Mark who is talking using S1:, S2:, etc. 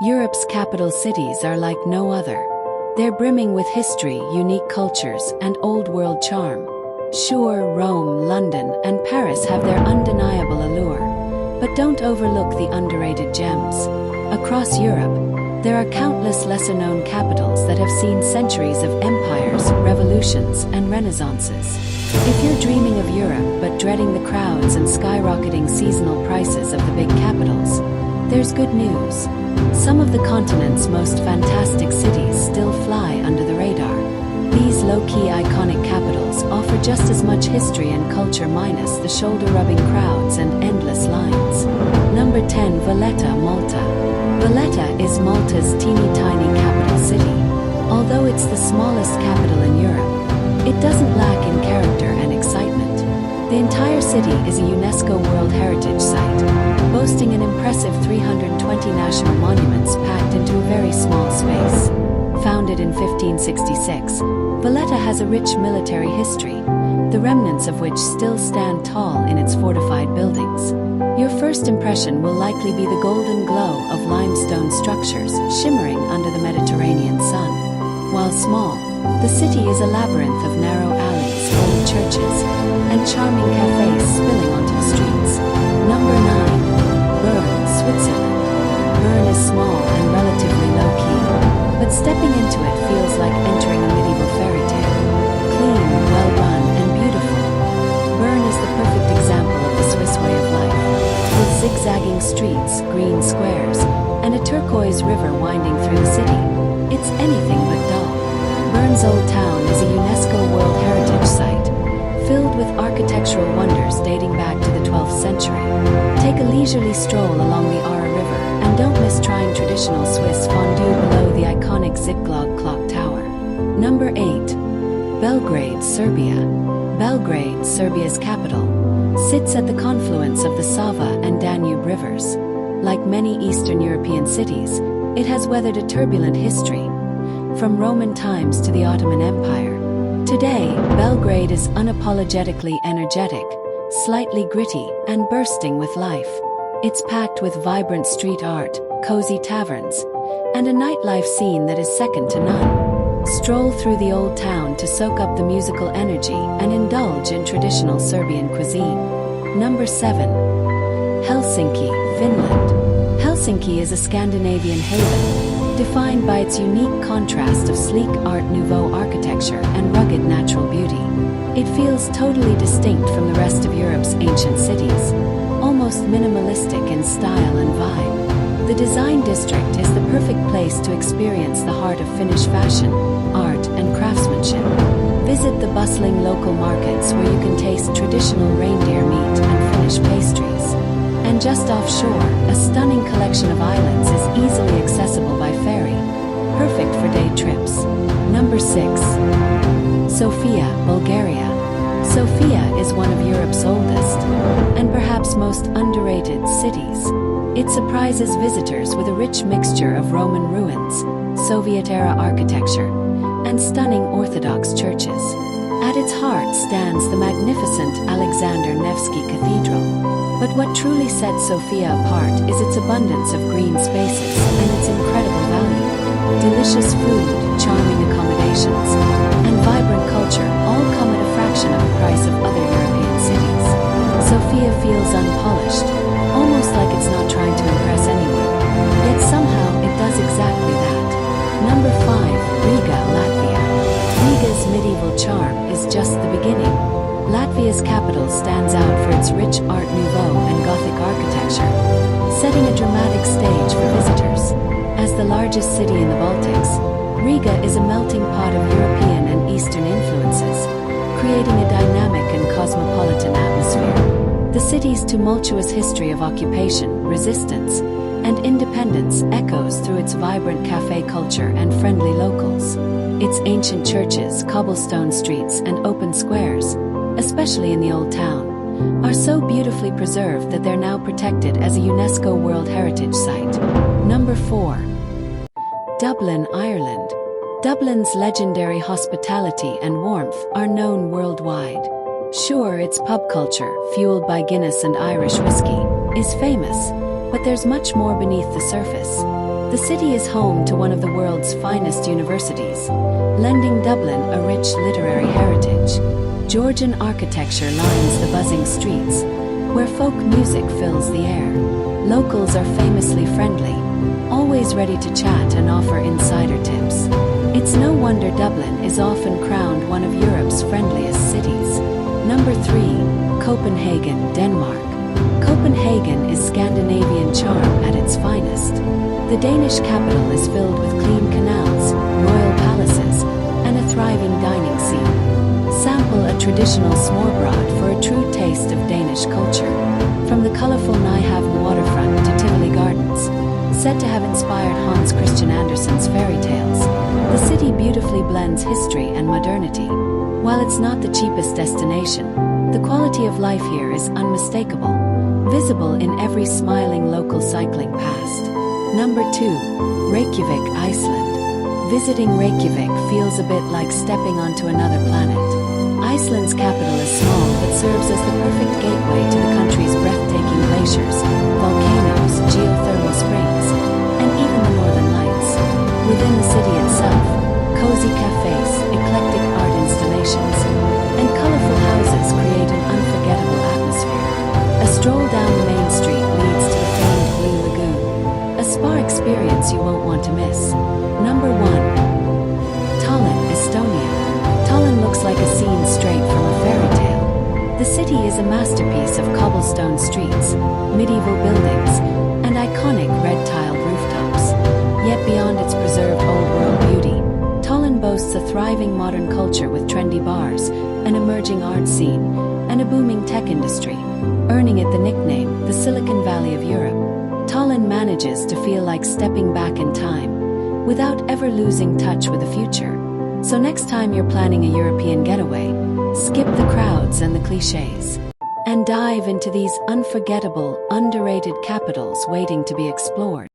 S1: Europe's capital cities are like no other. They're brimming with history, unique cultures, and old-world charm. Sure, Rome, London, and Paris have their undeniable allure, but don't overlook the underrated gems. Across Europe, there are countless lesser-known capitals that have seen centuries of empires, revolutions, and renaissances. If you're dreaming of Europe but dreading the crowds and skyrocketing seasonal prices of the big capitals, there's good news. Some of the continent's most fantastic cities still fly under the radar. These low-key iconic capitals offer just as much history and culture minus the shoulder-rubbing crowds and endless lines. Number 10. Valletta, Malta. Valletta is Malta's teeny-tiny capital city. Although it's the smallest capital in Europe, it doesn't lack in character and excitement. The entire city is a UNESCO World Heritage Site, boasting an impressive 320 national monuments packed into a very small space. Founded in 1566, Valletta has a rich military history, the remnants of which still stand tall in its fortified buildings. Your first impression will likely be the golden glow of limestone structures shimmering under the Mediterranean sun. While small, the city is a labyrinth of narrow alleys, old churches, and charming cafes spilling onto the streets. Number 9. Bern, Switzerland. Bern is small and relatively low-key, but stepping into it feels like entering a medieval fairy tale. Clean, well-run, and beautiful, Bern is the perfect example of the Swiss way of life, with zigzagging streets, green squares, and a turquoise river winding through the city. It's anything but dull. Bern's Old Town is a UNESCO World Heritage Site, filled with architectural wonders dating back to the 12th century. Take a leisurely stroll along the Ara River, and don't miss trying traditional Swiss fondue below the iconic Zigzag Clock Tower. Number 8. Belgrade, Serbia. Belgrade, Serbia's capital, sits at the confluence of the Sava and Danube rivers. Like many Eastern European cities, it has weathered a turbulent history, from Roman times to the Ottoman Empire. Today, Belgrade is unapologetically energetic, slightly gritty, and bursting with life. It's packed with vibrant street art, cozy taverns, and a nightlife scene that is second to none. Stroll through the old town to soak up the musical energy and indulge in traditional Serbian cuisine. Number 7. Helsinki, Finland. Helsinki is a Scandinavian haven, defined by its unique contrast of sleek Art Nouveau architecture and rugged natural beauty. It feels totally distinct from the rest of Europe's ancient cities, almost minimalistic in style and vibe. The design district is the perfect place to experience the heart of Finnish fashion, art, and craftsmanship. Visit the bustling local markets where you can taste traditional reindeer meat and Finnish pastries. And just offshore, a stunning collection of islands is easily accessible by ferry, perfect for day trips. Number 6. Sofia, Bulgaria. Sofia is one of Europe's oldest, and perhaps most underrated, cities. It surprises visitors with a rich mixture of Roman ruins, Soviet-era architecture, and stunning Orthodox churches. At its heart stands the magnificent Alexander Nevsky Cathedral. But what truly sets Sofia apart is its abundance of green spaces and its incredible value. Delicious food, charming accommodations, and vibrant culture all come at a fraction of the price of other European cities. Sofia feels unpolished, almost like it's not trying to impress anyone. Yet somehow it does exactly that. Number 5. Riga, Latvia. Riga's medieval charm is just the beginning. Latvia's capital stands out for its rich Art Nouveau and Gothic architecture, setting a dramatic stage for visitors. As the largest city in the Baltics, Riga is a melting pot of European and Eastern influences, creating a dynamic and cosmopolitan atmosphere. The city's tumultuous history of occupation, resistance, and independence echoes through its vibrant cafe culture and friendly locals. Its ancient churches, cobblestone streets, and open squares, especially in the Old Town, are so beautifully preserved that they're now protected as a UNESCO World Heritage Site. Number 4. Dublin, Ireland. Dublin's legendary hospitality and warmth are known worldwide. Sure, its pub culture, fueled by Guinness and Irish whiskey, is famous, but there's much more beneath the surface. The city is home to one of the world's finest universities, lending Dublin a rich literary heritage. Georgian architecture lines the buzzing streets, where folk music fills the air. Locals are famously friendly, always ready to chat and offer insider tips. It's no wonder Dublin is often crowned one of Europe's friendliest cities. Number 3. Copenhagen, Denmark. Copenhagen is Scandinavian charm at its finest. The Danish capital is filled with clean canals, royal palaces, and a thriving dining scene. Sample a traditional smørrebrød for a true taste of Danish culture. From the colorful Nyhavn waterfront to Tivoli Gardens, said to have inspired Hans Christian Andersen's fairy tales, the city beautifully blends history and modernity. While it's not the cheapest destination, the quality of life here is unmistakable, visible in every smiling local cycling past. Number 2. Reykjavik, Iceland. Visiting Reykjavik feels a bit like stepping onto another planet. Iceland's capital is small but serves as the perfect gateway to the country's breathtaking glaciers, volcanoes, geothermal springs, and even the northern lights. Within the city itself, cozy cafes, eclectic art installations, and colorful houses create an unforgettable atmosphere. A stroll down the main street leads to the famed Blue Lagoon, a spa experience you won't want to miss. Number 1. Tallinn, Estonia. Tallinn looks like a scene straight from a fairy tale. The city is a masterpiece of cobblestone streets, medieval buildings, and iconic red-tiled rooftops. Yet beyond its preserved old-world beauty, Tallinn boasts a thriving modern culture with trendy bars, an emerging art scene, and a booming tech industry, earning it the nickname, the Silicon Valley of Europe. Tallinn manages to feel like stepping back in time, without ever losing touch with the future. So next time you're planning a European getaway, skip the crowds and the cliches, and dive into these unforgettable, underrated capitals waiting to be explored.